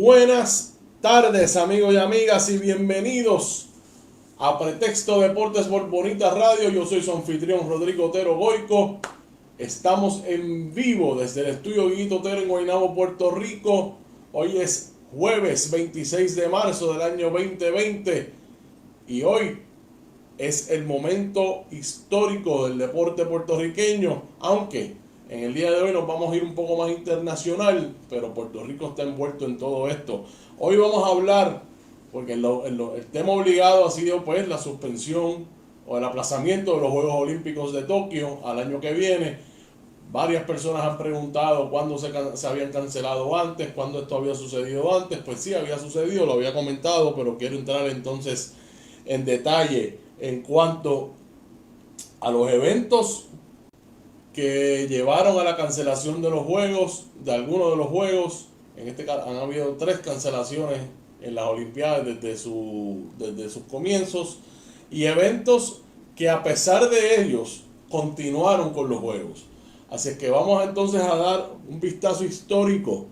Buenas tardes, amigos y amigas, y bienvenidos a Pretexto Deportes por Bonita Radio. Yo soy su anfitrión Rodrigo Otero Goico. Estamos en vivo desde el estudio Guito Otero en Guaynabo, Puerto Rico. Hoy es jueves 26 de marzo del año 2020 y hoy es el momento histórico del deporte puertorriqueño, aunque en el día de hoy nos vamos a ir un poco más internacional, pero Puerto Rico está envuelto en todo esto. Hoy vamos a hablar, porque el tema obligado ha sido pues la suspensión o el aplazamiento de los Juegos Olímpicos de Tokio al año que viene. Varias personas han preguntado cuándo se habían cancelado antes, cuándo esto había sucedido antes. Pues sí, había sucedido, lo había comentado, pero quiero entrar entonces en detalle en cuanto a los eventos que llevaron a la cancelación de los juegos, de algunos de los juegos. En este caso han habido 3 cancelaciones en las Olimpiadas desde sus comienzos, y eventos que a pesar de ellos continuaron con los juegos. Así es que vamos entonces a dar un vistazo histórico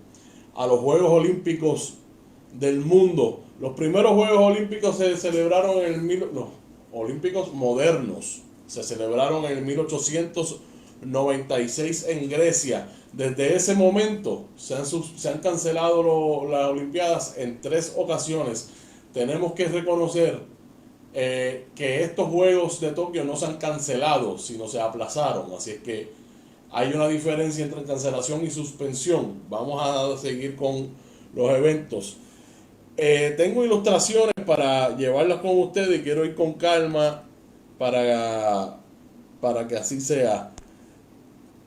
a los Juegos Olímpicos del mundo. Los primeros Juegos Olímpicos se celebraron los Olímpicos modernos se celebraron en el 1896 en Grecia. Desde ese momento se han cancelado las Olimpiadas en 3 ocasiones. Tenemos que reconocer que estos Juegos de Tokio no se han cancelado, sino se aplazaron. Así es que hay una diferencia entre cancelación y suspensión. Vamos a seguir con los eventos. Tengo ilustraciones para llevarlas con ustedes y quiero ir con calma para que así sea,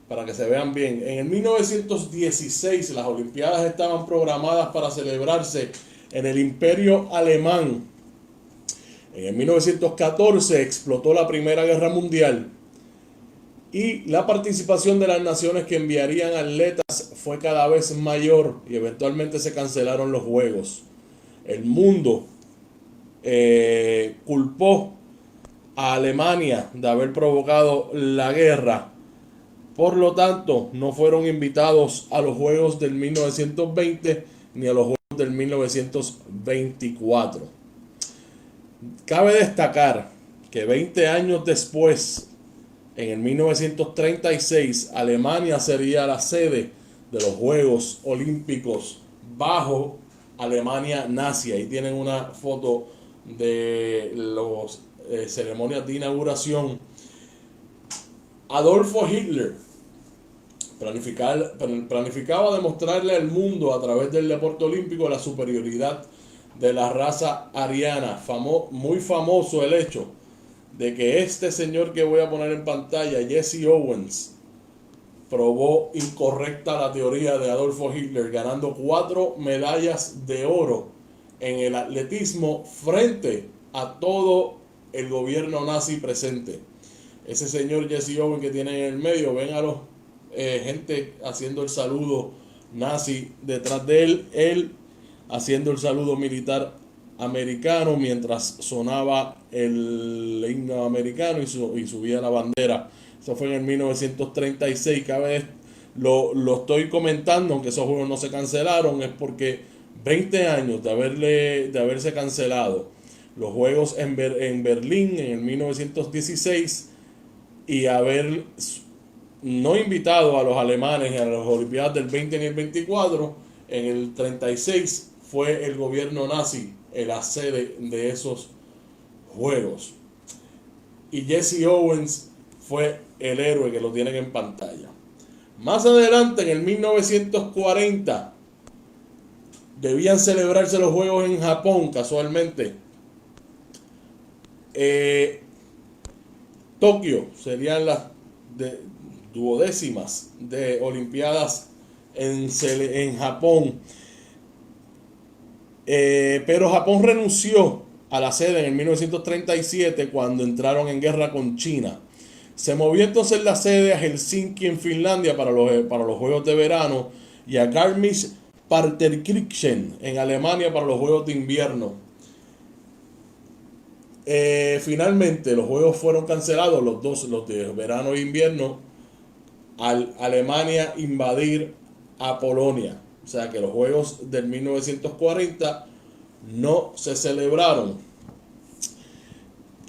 para que se vean bien. En el 1916 las Olimpiadas estaban programadas para celebrarse en el Imperio Alemán. En el 1914 explotó la Primera Guerra Mundial y la participación de las naciones que enviarían atletas fue cada vez mayor y eventualmente se cancelaron los Juegos. El mundo culpó a Alemania de haber provocado la guerra. Por lo tanto, no fueron invitados a los Juegos del 1920 ni a los Juegos del 1924. Cabe destacar que 20 años después, en el 1936, Alemania sería la sede de los Juegos Olímpicos bajo Alemania nazi. Ahí tienen una foto de las ceremonias de inauguración. Adolfo Hitler planificaba demostrarle al mundo a través del deporte olímpico la superioridad de la raza ariana. Muy famoso el hecho de que este señor que voy a poner en pantalla, Jesse Owens, probó incorrecta la teoría de Adolfo Hitler, ganando 4 medallas de oro en el atletismo frente a todo el gobierno nazi presente. Ese señor Jesse Owens que tienen en el medio, ven a los gente haciendo el saludo nazi detrás de él haciendo el saludo militar americano mientras sonaba el himno americano y subía la bandera. Eso fue en el 1936. Lo estoy comentando, aunque esos juegos no se cancelaron, es porque 20 años de haberse cancelado los juegos en Berlín en el 1916 y haber no invitado a los alemanes a las Olimpiadas del 20 y el 24, en el 36 fue el gobierno nazi la sede de esos juegos. Y Jesse Owens fue el héroe que lo tienen en pantalla. Más adelante, en el 1940, debían celebrarse los juegos en Japón, casualmente. Tokio serían las duodécimas de Olimpiadas en Japón. Pero Japón renunció a la sede en el 1937 cuando entraron en guerra con China. Se movió entonces la sede a Helsinki en Finlandia para los Juegos de Verano y a Garmisch-Partenkirchen en Alemania para los Juegos de Invierno. Finalmente los Juegos fueron cancelados, los de verano e invierno, al Alemania invadir a Polonia. O sea que los Juegos del 1940 no se celebraron.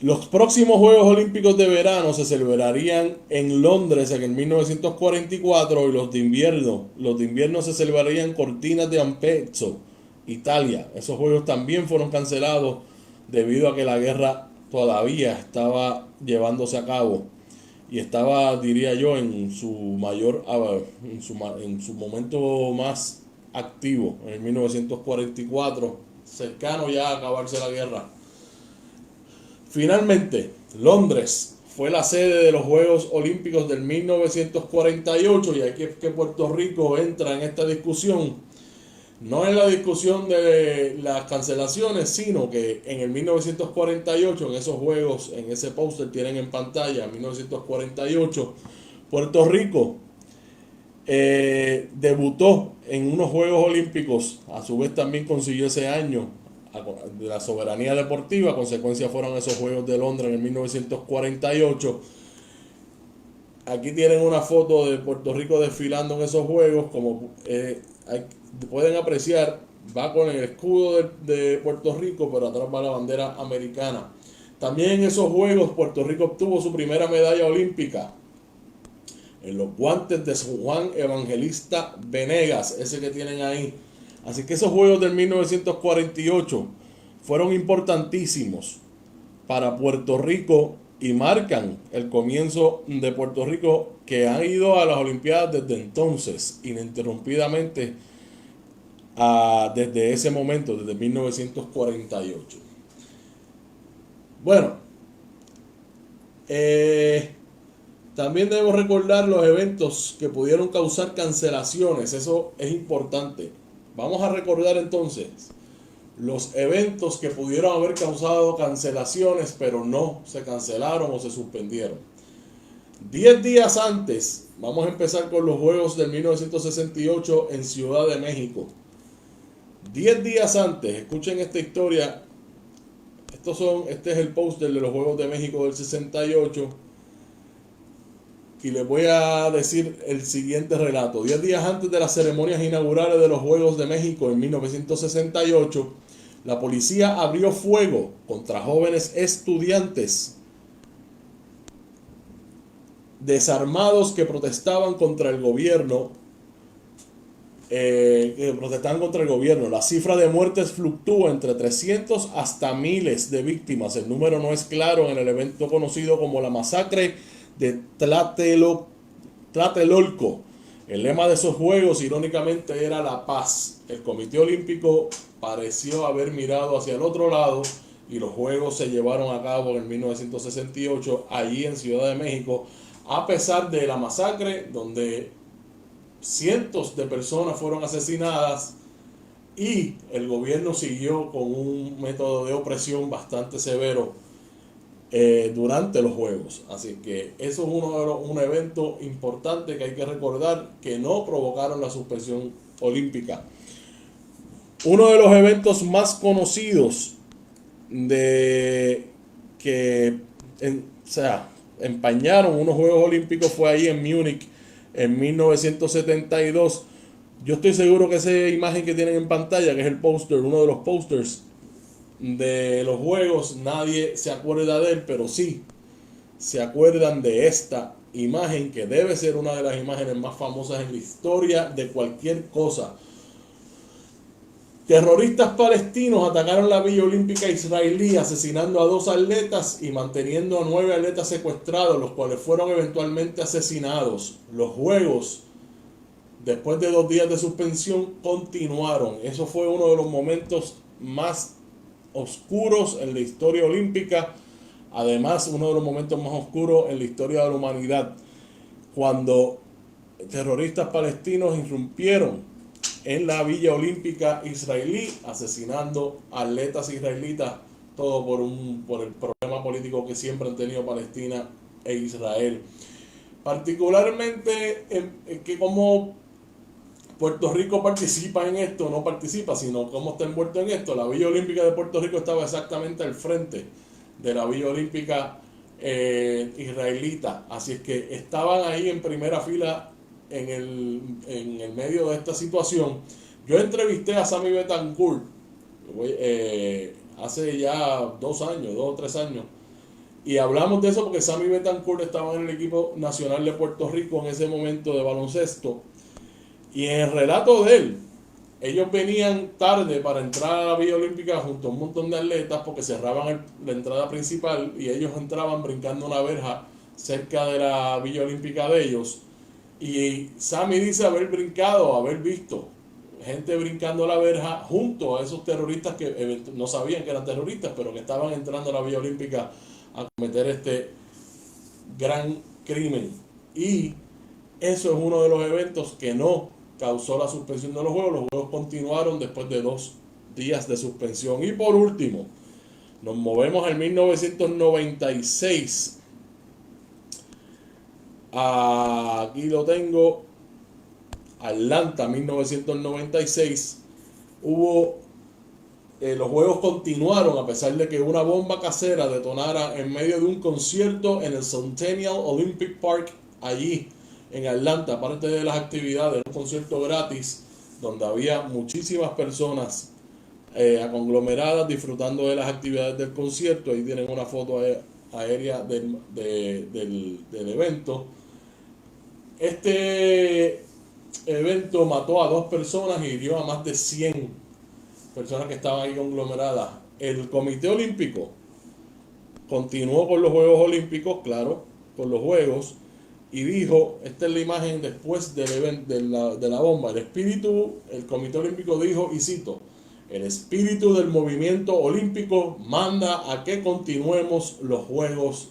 Los próximos Juegos Olímpicos de verano se celebrarían en Londres en el 1944 y los de invierno se celebrarían en Cortina d'Ampezzo, Italia. Esos Juegos también fueron cancelados debido a que la guerra todavía estaba llevándose a cabo y estaba, diría yo, en su mayor, en su momento más activo, en el 1944, cercano ya a acabarse la guerra. Finalmente, Londres fue la sede de los Juegos Olímpicos del 1948 y aquí es que Puerto Rico entra en esta discusión. No en la discusión de las cancelaciones, sino que en el 1948, en esos juegos, en ese póster tienen en pantalla, 1948, Puerto Rico debutó en unos Juegos Olímpicos, a su vez también consiguió ese año de la soberanía deportiva, a consecuencia fueron esos Juegos de Londres en el 1948. Aquí tienen una foto de Puerto Rico desfilando en esos Juegos, como pueden apreciar, va con el escudo de Puerto Rico, pero atrás va la bandera americana. También en esos Juegos Puerto Rico obtuvo su primera medalla olímpica en los guantes de San Juan Evangelista Venegas, ese que tienen ahí. Así que esos Juegos del 1948 fueron importantísimos para Puerto Rico y marcan el comienzo de Puerto Rico, que ha ido a las Olimpiadas desde entonces, ininterrumpidamente, desde ese momento, desde 1948. Bueno, también debemos recordar los eventos que pudieron causar cancelaciones, eso es importante. Vamos a recordar entonces los eventos que pudieron haber causado cancelaciones, pero no se cancelaron o se suspendieron. 10 días antes, vamos a empezar con los Juegos del 1968 en Ciudad de México. 10 días antes, escuchen esta historia. Este es el póster de los Juegos de México del 68. Y les voy a decir el siguiente relato. 10 días antes de las ceremonias inaugurales de los Juegos de México en 1968, la policía abrió fuego contra jóvenes estudiantes desarmados que protestaban contra el gobierno. La cifra de muertes fluctúa entre 300 hasta miles de víctimas. El número no es claro en el evento conocido como la masacre de Tlatelolco. El lema de esos juegos, irónicamente, era la paz. El Comité Olímpico pareció haber mirado hacia el otro lado y los juegos se llevaron a cabo en 1968 allí en Ciudad de México, a pesar de la masacre donde cientos de personas fueron asesinadas y el gobierno siguió con un método de opresión bastante severo durante los Juegos. Así que eso es un evento importante que hay que recordar, que no provocaron la suspensión olímpica. Uno de los eventos más conocidos que empañaron unos Juegos Olímpicos fue ahí en Múnich en 1972. Yo estoy seguro que esa imagen que tienen en pantalla, que es el póster, uno de los pósters de los Juegos, nadie se acuerda de él, pero sí se acuerdan de esta imagen, que debe ser una de las imágenes más famosas en la historia de cualquier cosa. Terroristas palestinos atacaron la Villa Olímpica israelí, asesinando a 2 atletas y manteniendo a 9 atletas secuestrados, los cuales fueron eventualmente asesinados. Los Juegos, después de 2 días de suspensión, continuaron. Eso fue uno de los momentos más oscuros en la historia olímpica. Además, uno de los momentos más oscuros en la historia de la humanidad, cuando terroristas palestinos irrumpieron en la Villa Olímpica israelí, asesinando atletas israelitas, todo por el problema político que siempre han tenido Palestina e Israel. Particularmente que como Puerto Rico participa en esto, no participa, sino cómo está envuelto en esto. La Villa Olímpica de Puerto Rico estaba exactamente al frente de la Villa Olímpica israelita, así es que estaban ahí en primera fila en el medio de esta situación. Yo entrevisté a Sammy Betancourt hace ya 2 años, 2 o 3 años, y hablamos de eso porque Sammy Betancourt estaba en el equipo nacional de Puerto Rico en ese momento de baloncesto, y en el relato de él, ellos venían tarde para entrar a la Villa Olímpica junto a un montón de atletas porque cerraban la entrada principal y ellos entraban brincando una verja cerca de la Villa Olímpica de ellos. Y Sammy dice haber brincado, haber visto gente brincando la verja junto a esos terroristas que no sabían que eran terroristas, pero que estaban entrando a la Villa Olímpica a cometer este gran crimen. Y eso es uno de los eventos que no causó la suspensión de los juegos continuaron después de 2 días de suspensión. Y por último, nos movemos al 1996. Aquí lo tengo, Atlanta, 1996. Los juegos continuaron a pesar de que una bomba casera detonara en medio de un concierto en el Centennial Olympic Park, allí en Atlanta. Parte de las actividades, un concierto gratis donde había muchísimas personas conglomeradas disfrutando de las actividades del concierto. Ahí tienen una foto aérea del evento. Este evento mató a 2 personas y hirió a más de 100 personas que estaban ahí conglomeradas. El Comité Olímpico continuó con los Juegos Olímpicos, claro, con los Juegos, y dijo, esta es la imagen después del evento, de la bomba, el Comité Olímpico dijo, y cito, el espíritu del movimiento olímpico manda a que continuemos los Juegos,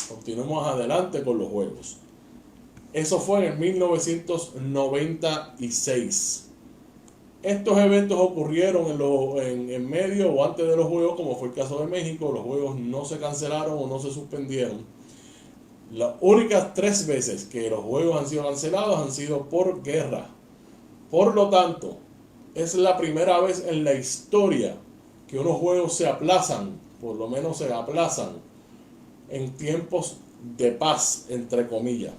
continuemos adelante con los Juegos. Eso fue en 1996. Estos eventos ocurrieron en medio o antes de los Juegos, como fue el caso de México. Los Juegos no se cancelaron o no se suspendieron. Las únicas 3 veces que los Juegos han sido cancelados han sido por guerra. Por lo tanto, es la primera vez en la historia que unos Juegos se aplazan, por lo menos se aplazan, en tiempos de paz, entre comillas.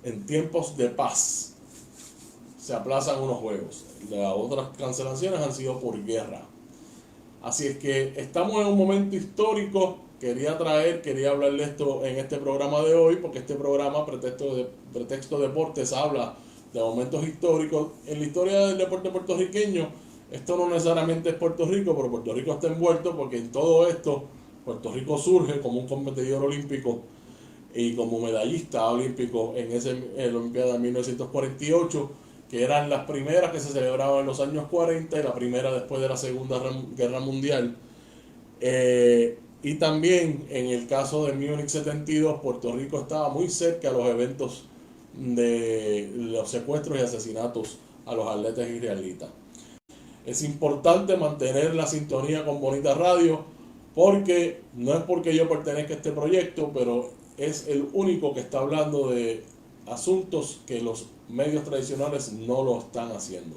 En tiempos de paz se aplazan unos Juegos. Las otras cancelaciones han sido por guerra. Así es que estamos en un momento histórico. Quería hablar de esto en este programa de hoy, porque este programa, Pretexto Deportes, habla de momentos históricos en la historia del deporte puertorriqueño. Esto no necesariamente es Puerto Rico, pero Puerto Rico está envuelto porque en todo esto Puerto Rico surge como un competidor olímpico y como medallista olímpico en la Olimpiada de 1948, que eran las primeras que se celebraban en los años 40 y la primera después de la Segunda Guerra Mundial. Y también en el caso de Múnich 72, Puerto Rico estaba muy cerca a los eventos de los secuestros y asesinatos a los atletas israelitas. Es importante mantener la sintonía con Bonita Radio, porque no es porque yo pertenezca a este proyecto, pero es el único que está hablando de asuntos que los medios tradicionales no lo están haciendo.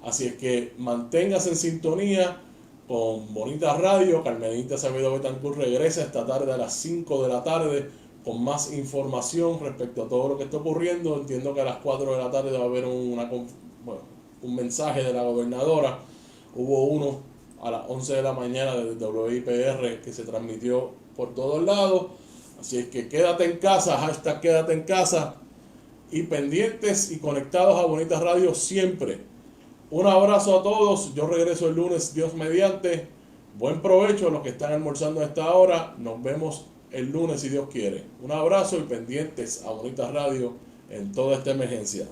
Así es que manténgase en sintonía con Bonita Radio. Carmenita Acevedo Betancourt regresa esta tarde a las 5 de la tarde con más información respecto a todo lo que está ocurriendo. Entiendo que a las 4 de la tarde va a haber un mensaje de la gobernadora. Hubo uno a las 11 de la mañana de WIPR que se transmitió por todos lados. Así es que quédate en casa, hashtag quédate en casa, y pendientes y conectados a Bonita Radio siempre. Un abrazo a todos. Yo regreso el lunes, Dios mediante. Buen provecho a los que están almorzando a esta hora. Nos vemos el lunes si Dios quiere. Un abrazo y pendientes a Bonita Radio en toda esta emergencia.